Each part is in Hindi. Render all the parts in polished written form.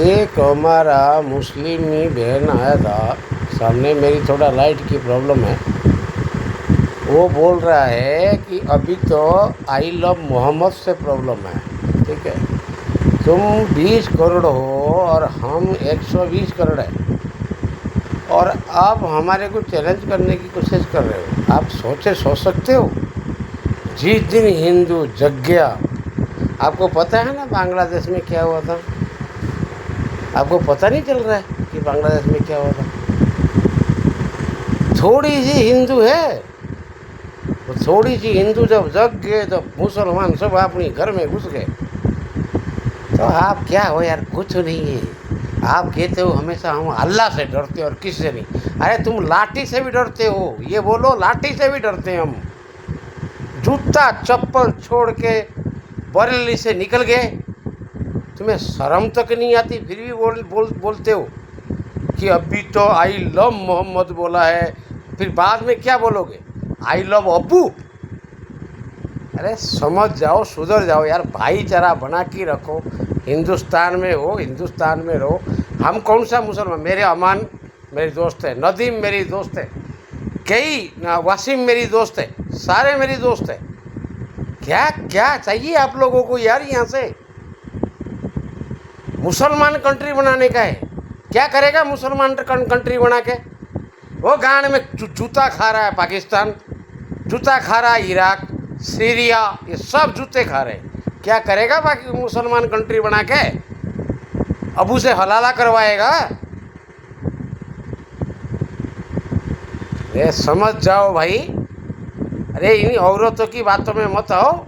एक हमारा मुस्लिम ही बहन आया था सामने, मेरी थोड़ा लाइट की प्रॉब्लम है। वो बोल रहा है कि अभी तो आई लव मोहम्मद से प्रॉब्लम है। ठीक है, तुम 20 करोड़ हो और हम 120 करोड़ है, और आप हमारे को चैलेंज करने की कोशिश कर रहे हो। आप सोच सकते हो? जिस दिन हिंदू जग गया, आपको पता है ना बांग्लादेश में क्या हुआ था? आपको पता नहीं चल रहा है कि बांग्लादेश में क्या हुआ था? थोड़ी सी हिंदू है, वो थोड़ी सी हिंदू जब जग गए तो मुसलमान सब अपनी घर में घुस गए। तो आप क्या हो यार? कुछ नहीं है। आप कहते हो हमेशा हम अल्लाह से डरते और किससे नहीं। अरे तुम लाठी से भी डरते हो, ये बोलो, लाठी से भी डरते हैं हम। जूता चप्पल छोड़ के बरेली से निकल गए, तुम्हें शर्म तक नहीं आती, फिर भी बोलते हो कि अभी तो आई लव मोहम्मद बोला है, फिर बाद में क्या बोलोगे? I love Abu. अरे समझ जाओ, सुधर जाओ यार, भाईचारा बना के रखो। हिंदुस्तान में हो, हिंदुस्तान में रहो। हम कौन सा मुसलमान? मेरे अमान मेरी दोस्त है, नदीम मेरी दोस्त है, कई वसीम मेरी दोस्त है, सारे मेरी दोस्त है। क्या क्या चाहिए आप लोगों को यार? यहाँ से मुसलमान कंट्री बनाने का है। क्या करेगा मुसलमान कंट्री बना के? वो गांड में जूता खा रहा है पाकिस्तान, जूता खा रहा है इराक, सीरिया, ये सब जूते खा रहे हैं। क्या करेगा बाकी मुसलमान कंट्री बना के? अबू से हलाला करवाएगा? ये समझ जाओ भाई। अरे इन औरतों की बातों में मत आओ।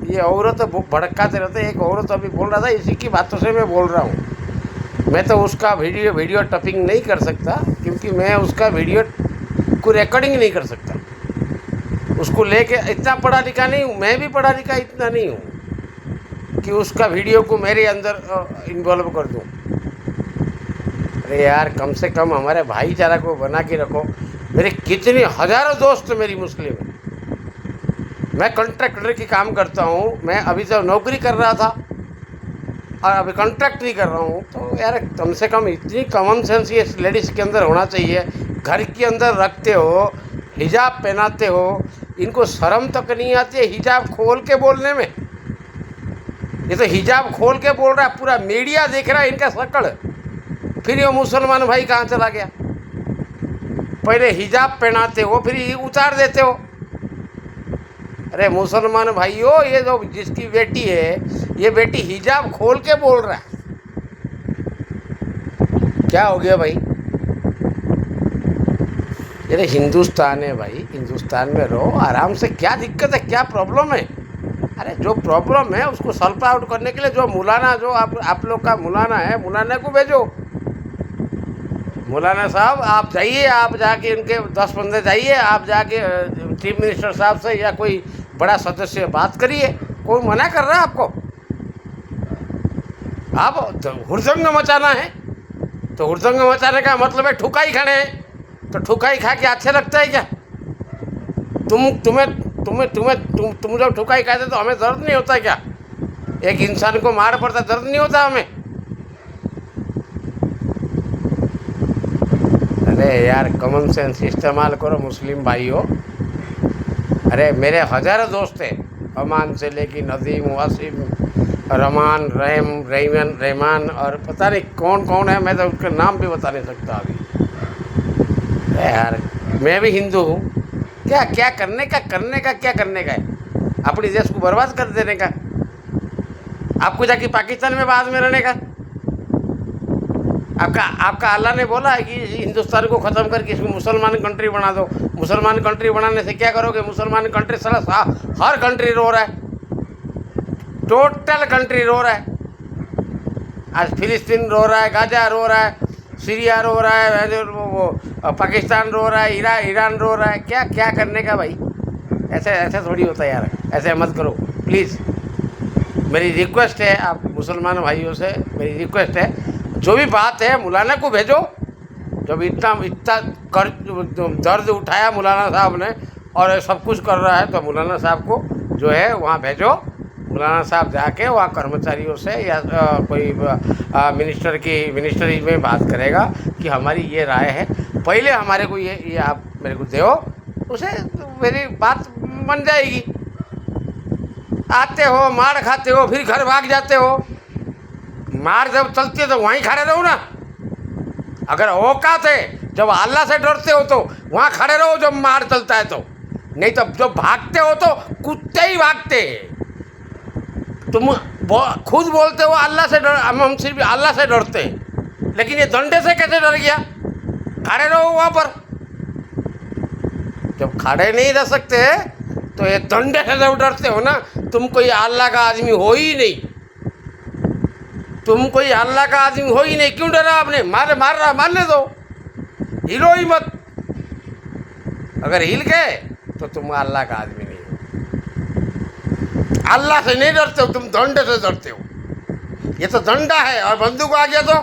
ये औरत भड़काते रहते। एक औरत अभी बोल रहा था, इसी की बातों से मैं बोल रहा हूँ। मैं तो उसका वीडियो टपिंग नहीं कर सकता, क्योंकि मैं उसका वीडियो को रिकॉर्डिंग नहीं कर सकता। उसको लेके इतना पढ़ा लिखा नहीं हूँ, मैं भी पढ़ा लिखा इतना नहीं हूँ कि उसका वीडियो को मेरे अंदर इन्वॉल्व कर दूँ। अरे यार, कम से कम हमारे भाईचारा को बना के रखो। मेरे कितने हज़ारों दोस्त मेरी मुस्लिम है। मैं कॉन्ट्रैक्टर की काम करता हूँ। मैं अभी जब नौकरी कर रहा था और अभी कॉन्ट्रैक्ट भी कर रहा हूँ, तो यार कम से कम इतनी कॉमन सेंस ये लेडीज़ के अंदर होना चाहिए। घर के अंदर रखते हो, हिजाब पहनाते हो, इनको शर्म तक नहीं आती है हिजाब खोल के बोलने में। ये तो हिजाब खोल के बोल रहा है, पूरा मीडिया देख रहा है इनका शक्ल। फिर ये मुसलमान भाई कहाँ चला गया? पहले हिजाब पहनाते हो, फिर उतार देते हो। अरे मुसलमान भाइयों, ये जो जिसकी बेटी है, ये बेटी हिजाब खोल के बोल रहा है। क्या हो गया भाई? ये हिंदुस्तान है भाई, हिंदुस्तान में रहो आराम से। क्या दिक्कत है? क्या प्रॉब्लम है? अरे जो प्रॉब्लम है उसको सॉल्व आउट करने के लिए जो मौलाना, जो आप लोग का मौलाना है, मौलाना को भेजो। मौलाना साहब आप जाइए, आप जाके उनके 10 बंदे जाइए, आप जाके चीफ मिनिस्टर साहब से या कोई बड़ा सदस्य बात करिए। कोई मना कर रहा है आपको? आप हुड़दंग मचाना है तो हुड़दंग मचाने का मतलब है ठुकाई खाने हैं। तो ठुकाई खा के अच्छे लगता है क्या? तुम जब ठुकाई खाते तो हमें दर्द नहीं होता क्या? एक इंसान को मार पड़ता, दर्द नहीं होता हमें? अरे यार, कॉमन सेंस इस्तेमाल करो मुस्लिम भाइयों। अरे मेरे हज़ारों दोस्त हैं, अमान से लेके नदीम, वासिम, रमान, रहमान और पता नहीं कौन कौन है। मैं तो उसके नाम भी बता नहीं सकता अभी। अरे यार, मैं भी हिंदू हूँ। क्या करने का क्या करने का है? अपनी देश को बर्बाद कर देने का? आपको जाके पाकिस्तान में बाद में रहने का? आपका अल्लाह ने बोला है कि हिंदुस्तान को ख़त्म करके इसको मुसलमान कंट्री बना दो। मुसलमान कंट्री बनाने से क्या करोगे? मुसलमान कंट्री साला हर कंट्री रो रहा है, टोटल कंट्री रो रहा है। आज फिलिस्तीन रो रहा है, गाजा रो रहा है, सीरिया रो रहा है, वो पाकिस्तान रो रहा है, ईरान रो रहा है। क्या करने का भाई? ऐसे थोड़ी होता है यार, ऐसे मत करो प्लीज़। मेरी रिक्वेस्ट है आप मुसलमान भाइयों से, मेरी रिक्वेस्ट है, जो भी बात है मौलाना को भेजो। जब इतना कर दर्द उठाया मौलाना साहब ने और सब कुछ कर रहा है, तो मौलाना साहब को जो है वहाँ भेजो। मौलाना साहब जाके वहाँ कर्मचारियों से या कोई मिनिस्ट्री में बात करेगा कि हमारी ये राय है, पहले हमारे को ये आप मेरे को दो, उसे मेरी बात बन जाएगी। आते हो, मार खाते हो, फिर घर भाग जाते हो। मार जब चलती है तो वहीं खड़े रहो ना। अगर औकात है, जब अल्लाह से डरते हो तो वहाँ खड़े रहो जब मार चलता है तो, नहीं तो जब भागते हो तो कुत्ते ही भागते हैं। तुम खुद बोलते हो अल्लाह से डर, हम सिर्फ अल्लाह से डरते हैं, लेकिन ये डंडे से कैसे डर गया? खड़े रहो वहाँ पर। जब खड़े नहीं रह सकते तो ये डंडे से जब डरते हो ना, तुम कोई अल्लाह का आदमी हो ही नहीं। तुम कोई अल्लाह का आदमी हो ही नहीं। क्यों डरा आपने? मारने दो, हिलो ही मत। अगर हिल गए तो तुम अल्लाह का आदमी नहीं हो। अल्लाह से नहीं डरते हो, तुम डंडे से डरते हो। ये तो डंडा है, और बंदूक आ गया तो,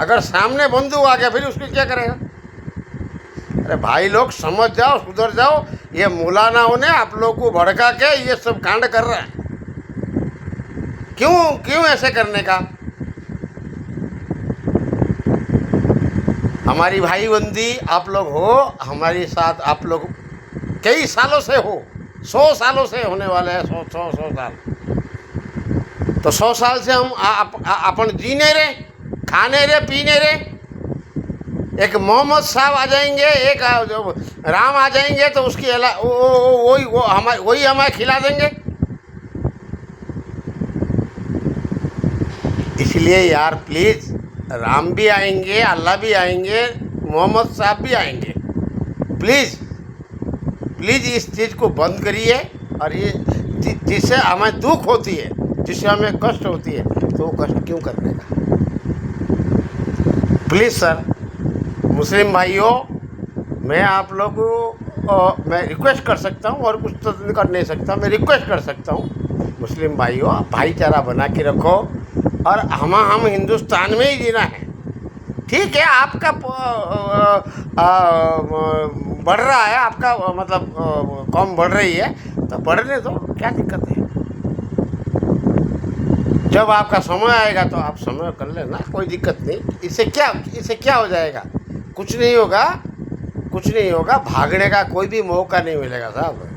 अगर सामने बंदूक आ गया फिर उसको क्या करेगा? अरे भाई लोग समझ जाओ, सुधर जाओ। ये मौलानाओं ने आप लोगों को भड़का के ये सब कांड कर रहा है। क्यों ऐसे करने का? हमारी भाई बंदी आप लोग हो, हमारे साथ आप लोग कई सालों से हो, 100 सालों से होने वाले हैं। 100 साल तो 100 साल से हम अपन जीने रहे, खाने रहे, पीने रहे। एक मोहम्मद साहब आ जाएंगे, एक राम आ जाएंगे तो उसकी वही हमें खिला देंगे। इसलिए यार प्लीज़, राम भी आएंगे, अल्लाह भी आएंगे, मोहम्मद साहब भी आएंगे। प्लीज़ इस चीज़ को बंद करिए। और ये जिससे हमें दुख होती है, जिससे हमें कष्ट होती है, तो वो कष्ट क्यों करने का? प्लीज़ सर, मुस्लिम भाइयों, मैं आप लोगों मैं रिक्वेस्ट कर सकता हूँ, और कुछ तो कर नहीं सकता। मैं रिक्वेस्ट कर सकता हूँ, मुस्लिम भाइयों, भाईचारा बना के रखो। और हम हिंदुस्तान में ही जीना है। ठीक है, आपका बढ़ रहा है, आपका मतलब कौम बढ़ रही है, तो बढ़ने दो, क्या दिक्कत है? जब आपका समय आएगा तो आप समय कर लेना, कोई दिक्कत नहीं। इससे क्या हो जाएगा? कुछ नहीं होगा। भागने का कोई भी मौका नहीं मिलेगा साहब।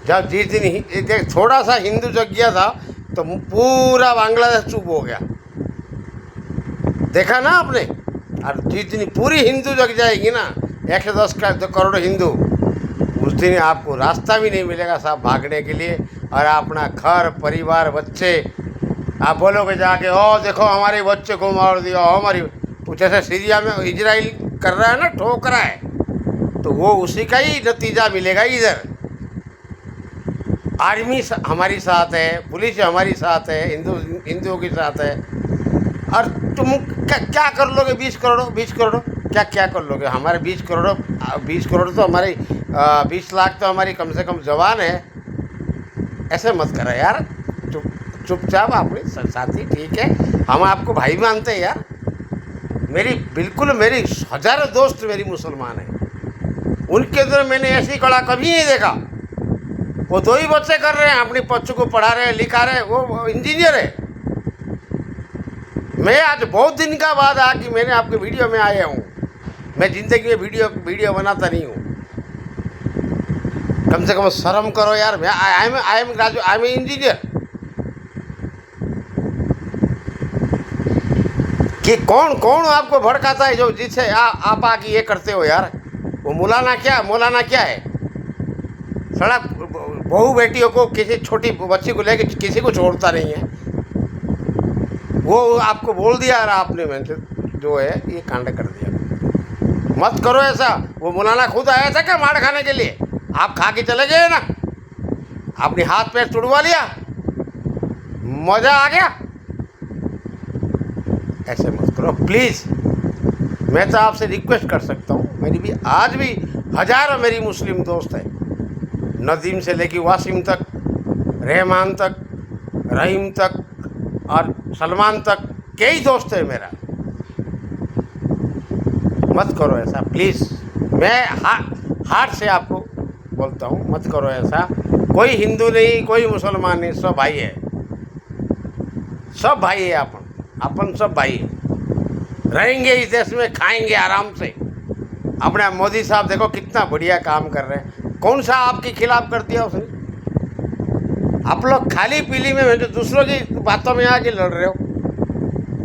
जब जिस दिन थोड़ा सा हिंदू जग गया था तो पूरा बांग्लादेश चुप हो गया, देखा ना आपने। और जिस दिन पूरी हिंदू जग जाएगी ना, 110 करोड़ हिंदू, उस दिन आपको रास्ता भी नहीं मिलेगा साहब भागने के लिए। और अपना घर परिवार बच्चे, आप बोलोगे जाके, ओ देखो हमारे बच्चे को मार दिया, हमारी, जैसे सीरिया में इजराइल कर रहा है ना, ठोक रहा है, तो वो उसी का ही नतीजा मिलेगा इधर। आर्मी हमारी साथ है, पुलिस हमारी साथ है, हिंदुओं के साथ है। और तुम क्या कर लोगे? 20 करोड़ क्या कर लोगे? हमारे 20 करोड़ तो हमारे 20 लाख तो हमारी कम से कम जवान है। ऐसे मत करो यार, चुपचाप अपने साथी, ठीक है, हम आपको भाई मानते हैं यार। मेरी हजारों दोस्त मेरी मुसलमान हैं, उनके अंदर मैंने ऐसी कला कभी नहीं देखा। वो 2 ही बच्चे कर रहे हैं, अपने बच्चों को पढ़ा रहे हैं, लिखा रहे हैं, वो इंजीनियर है। मैं आज बहुत दिन का बाद कि मैंने आपके वीडियो में आया हूँ। मैं ज़िंदगी में वीडियो बनाता नहीं हूँ। कम से कम शर्म करो यार। मैं आई एम इंजीनियर। कि कौन आपको भड़काता है जो जिससे आप आके ये करते हो यार? वो मौलाना क्या है? सड़ा बहू बेटियों को, किसी छोटी बच्ची को लेके किसी को छोड़ता नहीं है। वो आपको बोल दिया और आपने जो है ये कांड कर दिया। मत करो ऐसा। वो मौलाना खुद आया था क्या मार खाने के लिए? आप खा के चले गए ना, अपने हाथ पैर तुड़वा लिया, मज़ा आ गया। ऐसे मत करो प्लीज़। मैं तो आपसे रिक्वेस्ट कर सकता हूँ, मेरी भी आज भी हज़ारों मेरी मुस्लिम दोस्त है, नदीम से लेके वासिम तक, रहमान तक, रहीम तक और सलमान तक, कई दोस्त है मेरा। मत करो ऐसा प्लीज़। मैं हार्ट से आपको बोलता हूँ, मत करो ऐसा। कोई हिंदू नहीं, कोई मुसलमान नहीं, सब भाई है, सब भाई है। अपन सब भाई है, रहेंगे इस देश में, खाएंगे आराम से। अपने मोदी साहब देखो कितना बढ़िया काम कर रहे हैं। कौन सा आपके खिलाफ कर दिया उसने? आप लोग खाली पीली में जो दूसरों की बातों में आके लड़ रहे हो,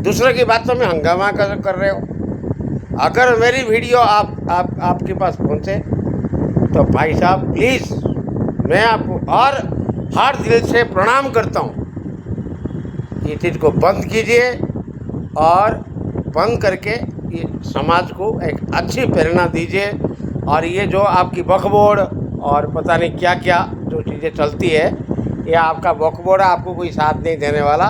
दूसरों की बातों में हंगामा कर रहे हो। अगर मेरी वीडियो आपके पास पहुंचे तो भाई साहब प्लीज़ मैं आपको और हर दिल से प्रणाम करता हूँ, ये चीज़ को बंद कीजिए और बंद करके ये समाज को एक अच्छी प्रेरणा दीजिए। और ये जो आपकी बकबोड़ और पता नहीं क्या क्या जो चीज़ें चलती है, ये आपका बकबोड़ आपको कोई साथ नहीं देने वाला।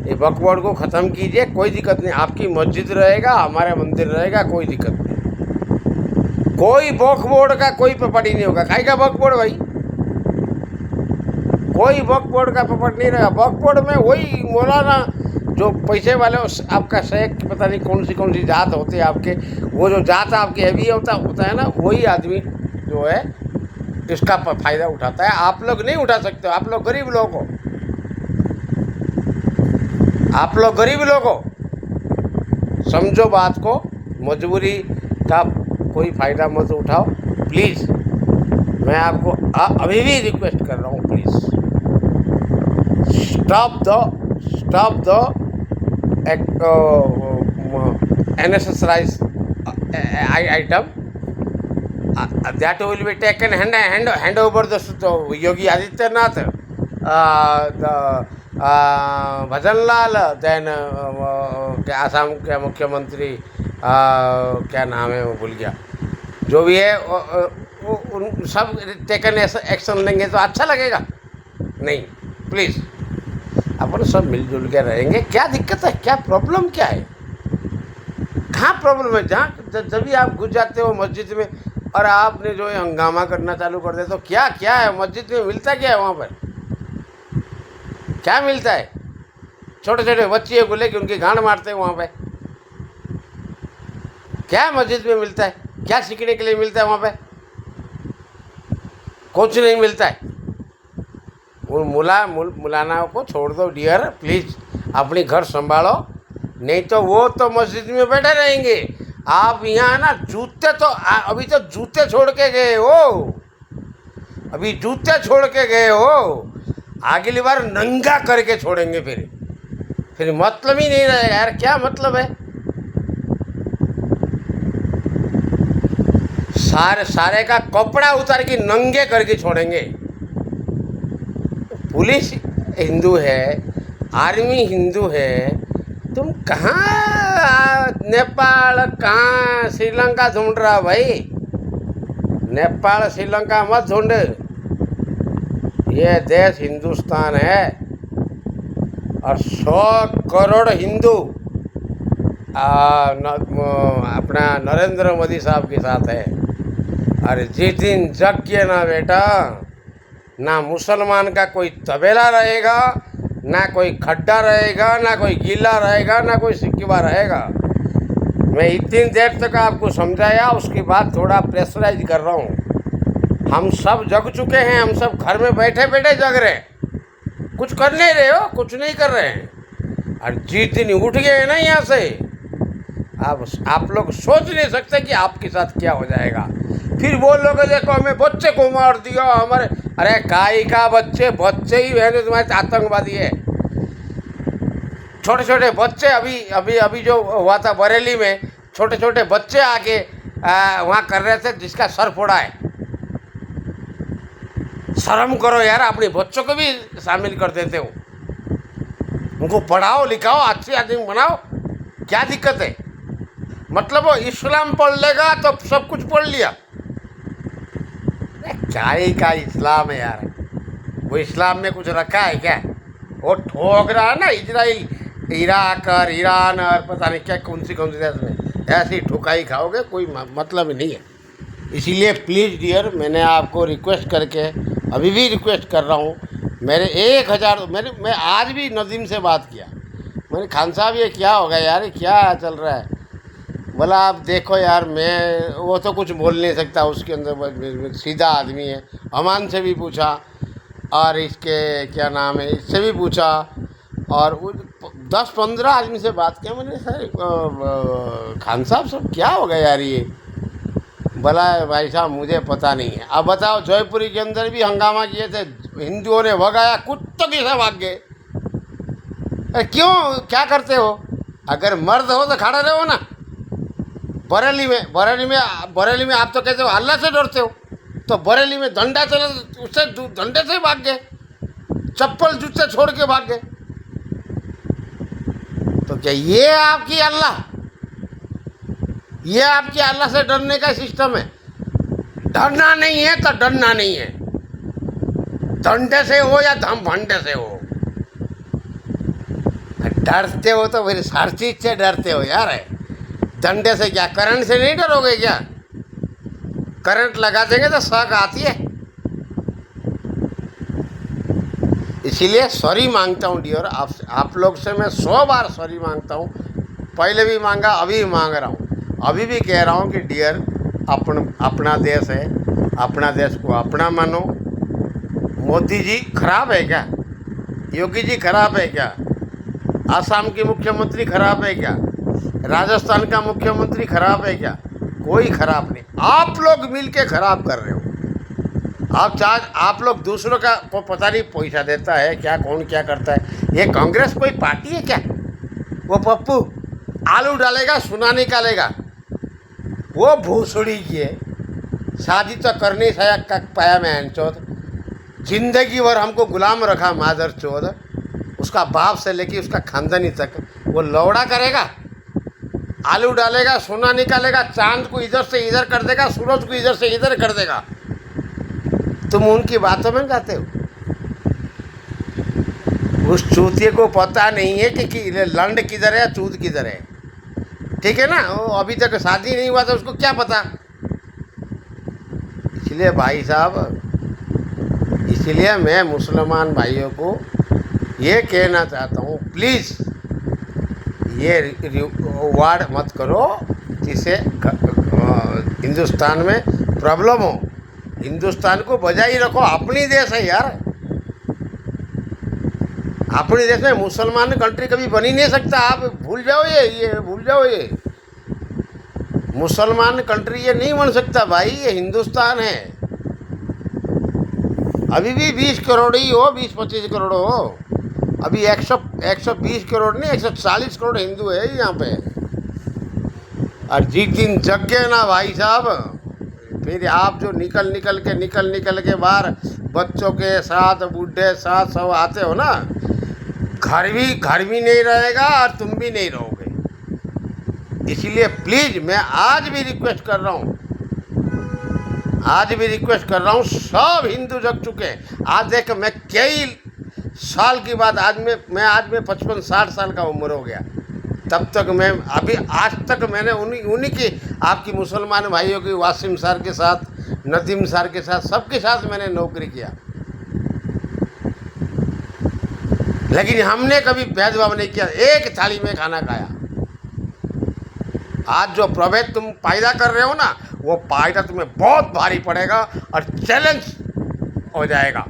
ये बकबोड़ को ख़त्म कीजिए, कोई दिक्कत नहीं। आपकी मस्जिद रहेगा, हमारे मंदिर रहेगा, कोई दिक्कत नहीं। कोई बकबोड़ का कोई पपड़ ही नहीं होगा। काहे का बकबोड़ भाई? कोई बकबोड़ का पपड़ नहीं रहेगा। बकबोड़ में वही मौलाना जो पैसे वाले आपका शेख, पता नहीं कौन सी जात होती है आपके, वो जो जात आपकी हैवी होता है ना, वही आदमी जो है इसका फ़ायदा उठाता है। आप लोग नहीं उठा सकते हो, आप लोग गरीब लोग हो, आप लोग गरीब लोग हो। समझो बात को, मजबूरी का कोई फ़ायदा मत उठाओ प्लीज़। मैं आपको अभी भी रिक्वेस्ट कर रहा हूँ, please stop the unnecessary item that will be taken hand over the Yogi Adityanath, the Bhajanlal, then Assam के मुख्यमंत्री क्या नाम है वो भूल गया, जो भी है वो उन सब टेकन एक्शन लेंगे तो अच्छा लगेगा। नहीं, प्लीज़ अपन सब मिलजुल के रहेंगे। क्या दिक्कत है? क्या प्रॉब्लम क्या है? कहाँ प्रॉब्लम है? जब भी आप घुस जाते हो मस्जिद में और आपने जो है हंगामा करना चालू कर दे, तो क्या है मस्जिद में मिलता क्या है? वहाँ पर क्या मिलता है? छोटे छोटे बच्चे को लेके उनकी गांड मारते हैं वहाँ पे। क्या मस्जिद में मिलता है? क्या सीखने के लिए मिलता है वहाँ पे? कुछ नहीं मिलता है। उन मुलानाओं को छोड़ दो डियर, प्लीज़ अपनी घर संभालो, नहीं तो वो तो मस्जिद में बैठे रहेंगे। आप यहाँ ना जूते तो अभी तो जूते छोड़ के गए हो, अभी जूते छोड़ के गए हो, अगली बार नंगा करके छोड़ेंगे। फिर मतलब ही नहीं रहेगा यार। क्या मतलब है? सारे का कपड़ा उतार के नंगे करके छोड़ेंगे। पुलिस हिंदू है, आर्मी हिंदू है, तुम कहाँ नेपाल, कहाँ श्रीलंका ढूंढ रहा भाई? नेपाल श्रीलंका मत ढूंढ, ये देश हिंदुस्तान है और 100 करोड़ हिंदू अपना नरेंद्र मोदी साहब के साथ है। अरे जिस दिन जग गए ना बेटा, ना मुसलमान का कोई तबेला रहेगा, ना कोई खड्डा रहेगा, ना कोई गीला रहेगा, ना कोई सिक्किवा रहेगा। मैं इतनी देर तक आपको समझाया, उसके बाद थोड़ा प्रेशराइज कर रहा हूँ। हम सब जग चुके हैं, हम सब घर में बैठे बैठे जग रहे हैं, कुछ कर नहीं रहे हो, कुछ नहीं कर रहे हैं। और जिस दिन उठ गए ना यहाँ से, आप लोग सोच नहीं सकते कि आपके साथ क्या हो जाएगा। फिर बोलोगे देखो हमें बच्चे को मार दिया हमारे। अरे काई का बच्चे ही है तुम्हारे आतंकवादी है। छोटे छोटे बच्चे अभी जो हुआ था बरेली में, छोटे छोटे बच्चे आके वहाँ कर रहे थे, जिसका सर फोड़ा है। शर्म करो यार, अपने बच्चों को भी शामिल कर देते हो। उनको पढ़ाओ लिखाओ, अच्छे आदमी बनाओ, क्या दिक्कत है? मतलब वो इस्लाम पढ़ लेगा तो सब कुछ पढ़ लिया। क्या ही का इस्लाम है यार? वो इस्लाम में कुछ रखा है क्या? वो ठोक रहा है ना इजराइल, इराक और ईरान और पता नहीं क्या कौन सी देश में, ऐसी ठुकाई खाओगे, कोई मतलब ही नहीं है। इसीलिए प्लीज़ डियर, मैंने आपको रिक्वेस्ट करके अभी भी रिक्वेस्ट कर रहा हूँ, मैं आज भी नदीम से बात किया। मैंने खान साहब ये क्या होगा यार, क्या चल रहा है? बोला आप देखो यार, मैं वो तो कुछ बोल नहीं सकता, उसके अंदर सीधा आदमी है। अमान से भी पूछा, और इसके क्या नाम है, इससे भी पूछा, और 10-15 आदमी से बात किया मैंने। सर खान साहब सब क्या हो गया यार ये? बोला भाई साहब मुझे पता नहीं है। अब बताओ, जयपुरी के अंदर भी हंगामा किए थे, हिंदुओं ने भगाया, कुत्तों की से भाग गए। अरे क्यों, क्या करते हो? अगर मर्द हो तो खड़ा रहो ना। बरेली में आप तो कहते हो अल्लाह से डरते हो, तो बरेली में डंडा चला, उससे डंडे से भाग गए, चप्पल जूते छोड़ के भाग गए। तो क्या ये आपकी अल्लाह, ये आपकी अल्लाह से डरने का सिस्टम है? डरना नहीं है तो डरना नहीं है, डंडे से हो या धम भंडे से हो। डरते हो तो फिर हर चीज से डरते हो यार। डंडे से क्या, करंट से नहीं डरोगे क्या? करंट लगा देंगे तो शक आती है। इसीलिए सॉरी मांगता हूँ डियर, आप लोग से मैं 100 बार सॉरी मांगता हूँ। पहले भी मांगा, अभी भी मांग रहा हूँ, अभी भी कह रहा हूँ कि डियर, अपना देश है, अपना देश को अपना मानो। मोदी जी खराब है क्या? योगी जी खराब है क्या? आसाम की मुख्यमंत्री खराब है क्या? राजस्थान का मुख्यमंत्री खराब है क्या? कोई खराब नहीं, आप लोग मिलके खराब कर रहे हो। आप लोग दूसरों का पता नहीं पैसा देता है क्या, कौन क्या करता है। ये कांग्रेस कोई पार्टी है क्या? वो पप्पू आलू डालेगा, सोना निकालेगा, वो भूसड़ी की है। शादी तो करनी पाया मैं चौथ, जिंदगी भर हमको गुलाम रखा मादर चौथ, उसका बाप से लेके उसका खानदानी तक। वो लौड़ा करेगा, आलू डालेगा, सोना निकालेगा, चांद को इधर से इधर कर देगा, सूरज को इधर से इधर कर देगा। तुम उनकी बातों में गाते हो। उस चूतिए को पता नहीं है कि लंड किधर है, चूत किधर है। ठीक है ना? वो अभी तक शादी नहीं हुआ था, उसको क्या पता। इसलिए भाई साहब, इसलिए मैं मुसलमान भाइयों को ये कहना चाहता हूँ, प्लीज़ ये वार्ड मत करो जिससे हिंदुस्तान में प्रॉब्लम हो। हिंदुस्तान को बजाई रखो, अपनी देश है यार। अपने देश में मुसलमान कंट्री कभी बन ही नहीं सकता। आप भूल जाओ, ये भूल जाओ, ये मुसलमान कंट्री ये नहीं बन सकता भाई, ये हिंदुस्तान है। अभी भी 20 करोड़ ही हो, 20-25 करोड़ हो। अभी 120 करोड़ नहीं, 140 करोड़ हिंदू है यहाँ पे। और जिस दिन जग गए ना भाई साहब, फिर आप जो निकल के बाहर बच्चों के साथ, बूढ़े साथ सब आते हो ना, घर भी नहीं रहेगा और तुम भी नहीं रहोगे। इसलिए प्लीज़ मैं आज भी रिक्वेस्ट कर रहा हूँ, सब हिंदू जग चुके हैं। आज देख, मैं कई साल की बात, आज में 55-60 साल का उम्र हो गया, तब तक मैं अभी आज तक मैंने उन्हीं की, आपकी मुसलमान भाइयों की, वासिम सर के साथ, नदीम सर के साथ, सबके साथ मैंने नौकरी किया, लेकिन हमने कभी भेदभाव नहीं किया, एक थाली में खाना खाया। आज जो प्रभेद तुम पैदा कर रहे हो ना, वो पैदा तुम्हें बहुत भारी पड़ेगा और चैलेंज हो जाएगा,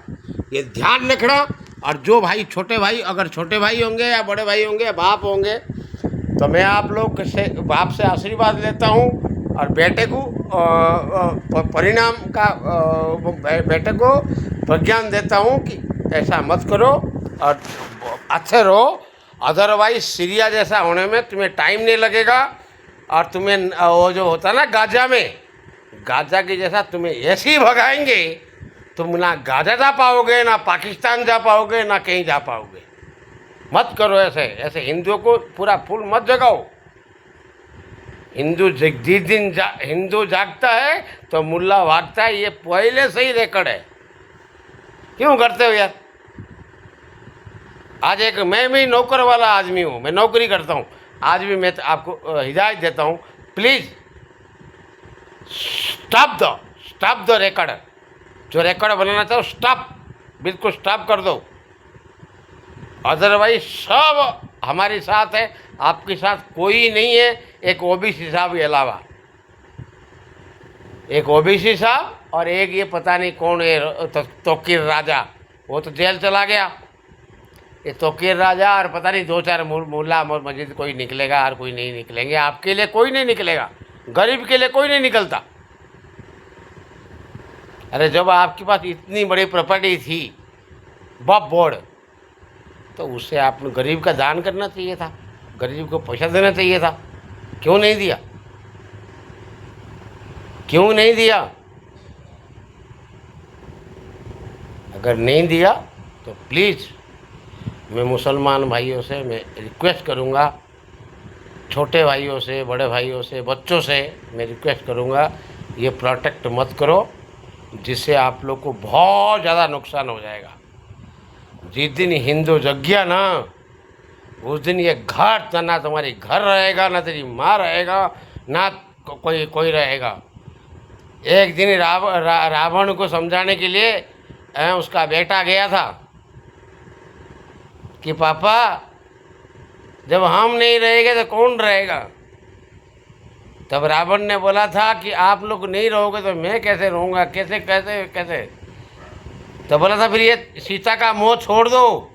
ये ध्यान रखना। और जो भाई, छोटे भाई, अगर छोटे भाई होंगे या बड़े भाई होंगे या बाप होंगे, तो मैं आप लोग से, बाप से आशीर्वाद लेता हूँ और बेटे को परिणाम का, बेटे को प्रज्ञान देता हूँ कि ऐसा मत करो और अच्छे रहो। अदरवाइज सीरिया जैसा होने में तुम्हें टाइम नहीं लगेगा और तुम्हें वो जो होता है ना गाजा की जैसा, तुम्हें ऐसे ही भगाएंगे, तुम ना गाजा जा पाओगे, ना पाकिस्तान जा पाओगे, ना कहीं जा पाओगे। मत करो ऐसे हिंदुओं को पूरा फूल मत जगाओ। जिस दिन हिंदू जागता है तो मुल्ला भागता है, ये पहले से ही रेकॉर्ड है। क्यों करते हो यार? आज मैं भी नौकर वाला आदमी हूँ, मैं नौकरी करता हूँ। आज भी मैं आपको हिदायत देता हूँ, प्लीज़ स्टॉप द रेकॉर्ड। जो रिकॉर्ड बनाना चाहो बिल्कुल स्टॉप कर दो। अदरवाइज सब हमारे साथ है, आपके साथ कोई नहीं है। एक ओबीसी साहब के अलावा, एक ओबीसी साहब और एक ये पता नहीं कौन है, तोकीर राजा, वो तो जेल चला गया। ये तोकीर राजा और पता नहीं 2-4 मुल्ला और मस्जिद कोई निकलेगा और कोई नहीं निकलेंगे। आपके लिए कोई नहीं निकलेगा, गरीब के लिए कोई नहीं निकलता। अरे जब आपके पास इतनी बड़ी प्रॉपर्टी थी वक्फ बोर्ड, तो उससे आपने गरीब का दान करना चाहिए था, गरीब को पैसा देना चाहिए था। क्यों नहीं दिया? क्यों नहीं दिया? अगर नहीं दिया तो प्लीज़ मैं मुसलमान भाइयों से मैं रिक्वेस्ट करूँगा, छोटे भाइयों से, बड़े भाइयों से, बच्चों से मैं रिक्वेस्ट करूँगा, ये प्रोटेक्ट मत करो, जिससे आप लोग को बहुत ज़्यादा नुकसान हो जाएगा। जिस दिन हिंदू जग गया ना, उस दिन ये घर ना तुम्हारी घर रहेगा, ना तेरी माँ रहेगा, ना कोई रहेगा। एक दिन रावण को समझाने के लिए उसका बेटा गया था कि पापा जब हम नहीं रहेंगे तो कौन रहेगा? तब रावण ने बोला था कि आप लोग नहीं रहोगे तो मैं कैसे रहूँगा, कैसे कैसे कैसे? तो बोला था फिर ये सीता का मोह छोड़ दो,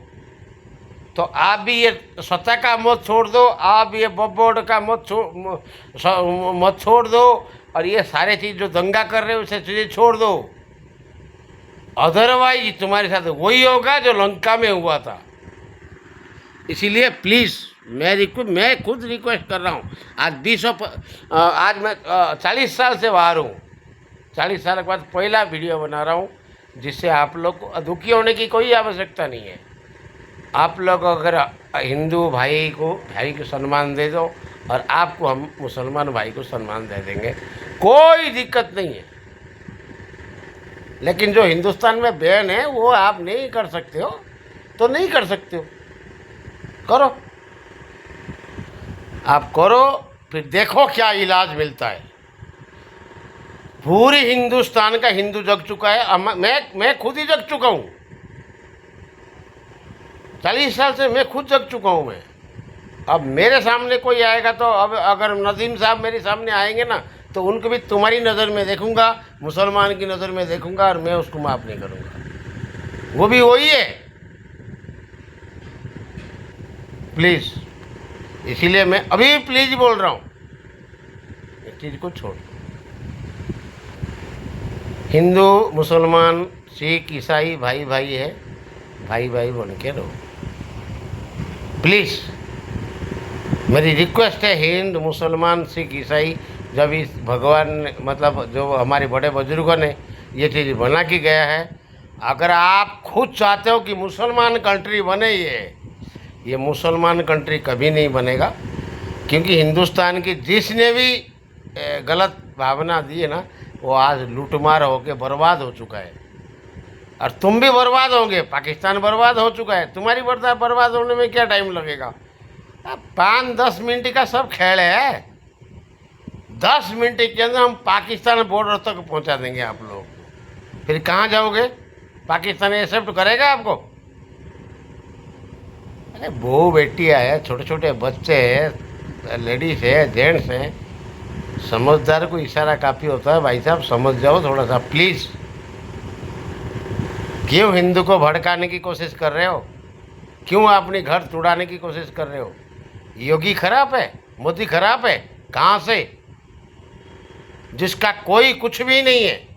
तो आप भी ये सत्ता का मत छोड़ दो, आप ये वक्फ बोर्ड का मत छोड़ दो, और ये सारे चीज़ जो दंगा कर रहे हो उसे चीज़ें छोड़ दो। अदरवाइज तुम्हारे साथ वही होगा जो लंका में हुआ था। इसीलिए प्लीज़ मैं खुद रिक्वेस्ट कर रहा हूँ। आज मैं 40 साल से बाहर हूँ, 40 साल के बाद पहला वीडियो बना रहा हूँ, जिससे आप लोग को दुखी होने की कोई आवश्यकता नहीं है। आप लोग अगर हिंदू भाई को सम्मान दे दो, और आपको हम मुसलमान भाई को सम्मान दे देंगे, कोई दिक्कत नहीं है। लेकिन जो हिंदुस्तान में बैन है वो आप नहीं कर सकते हो, तो नहीं कर सकते हो, करो, आप करो, फिर देखो क्या इलाज मिलता है। पूरे हिंदुस्तान का हिंदू जग चुका है, मैं खुद ही जग चुका हूँ। 40 साल से मैं खुद जग चुका हूँ मैं। अब मेरे सामने कोई आएगा तो अब अगर नदीम साहब मेरे सामने आएंगे ना, तो उनको भी तुम्हारी नज़र में देखूंगा, मुसलमान की नज़र में देखूंगा, और मैं उसको माफ़ नहीं करूंगा। वो भी वही है। प्लीज़, इसीलिए मैं अभी प्लीज़ बोल रहा हूँ, इस चीज़ को छोड़। हिंदू मुसलमान सिख ईसाई भाई भाई है, भाई भाई बन के रहो प्लीज़। मेरी रिक्वेस्ट है, हिंदू मुसलमान सिख ईसाई, जब इस भगवान ने मतलब जो हमारे बड़े बुजुर्गों ने ये चीज़ बना के गया है, अगर आप खुद चाहते हो कि मुसलमान कंट्री बने, ये मुसलमान कंट्री कभी नहीं बनेगा। क्योंकि हिंदुस्तान की जिसने भी गलत भावना दी है ना, वो आज लूटमार होकर बर्बाद हो चुका है, और तुम भी बर्बाद होंगे। पाकिस्तान बर्बाद हो चुका है, तुम्हारी बर्बाद होने में क्या टाइम लगेगा? 5-10 मिनट का सब खेल है। 10 मिनट के अंदर हम पाकिस्तान बॉर्डर तक पहुंचा देंगे आप लोग को। फिर कहाँ जाओगे? पाकिस्तान एक्सेप्ट करेगा आपको? अरे बहू बेटियाँ है, छोटे छोटे बच्चे हैं, लेडीज है, जेंट्स हैं, समझदार को इशारा काफ़ी होता है। भाई साहब समझ जाओ थोड़ा सा प्लीज़। क्यों हिंदू को भड़काने की कोशिश कर रहे हो? क्यों अपनी घर तोड़ाने की कोशिश कर रहे हो? योगी खराब है, मोदी खराब है, कहाँ से? जिसका कोई कुछ भी नहीं है,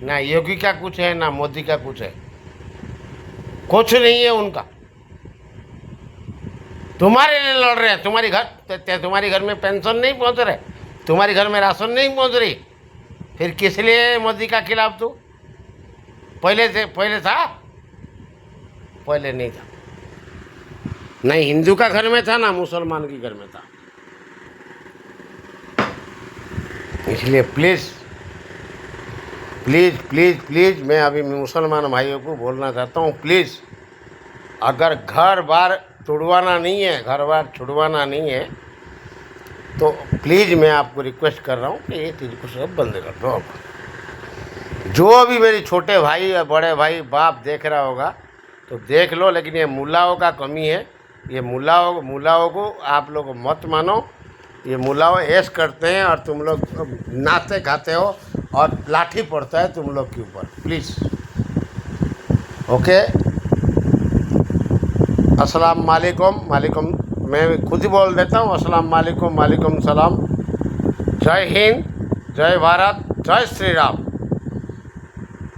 ना योगी का कुछ है, ना मोदी का कुछ है, कुछ नहीं है उनका। तुम्हारे लिए लड़ रहे हैं। तुम्हारी घर में पेंशन नहीं पहुंच रहे, तुम्हारे घर में राशन नहीं पहुंच रही, फिर किस लिए मोदी का खिलाफ? तू पहले था? पहले नहीं था। नहीं हिंदू का घर में था, ना मुसलमान के घर में था। इसलिए प्लीज़ प्लीज़ प्लीज़ प्लीज़ मैं अभी मुसलमान भाइयों को बोलना चाहता हूँ, प्लीज़ अगर घर बार छुड़वाना नहीं है, घर बार छुड़वाना नहीं है, तो प्लीज़ मैं आपको रिक्वेस्ट कर रहा हूँ कि ये चीज़ को सब बंद कर दो। जो भी मेरे छोटे भाई या बड़े भाई बाप देख रहा होगा तो देख लो, लेकिन ये मुल्लाओं का कमी है। ये मुल्लाओं को आप लोग मत मानो। ये मुल्लाओं ऐश करते हैं और तुम लोग नाचते खाते हो और लाठी पड़ता है तुम लोग के ऊपर। प्लीज़ ओके, अस्सलाम वालेकुम। वालेकुम, मैं खुद ही बोल देता हूँ, अस्सलाम वालेकुम, वालेकुम सलाम। जय हिंद, जय भारत, जय श्री राम।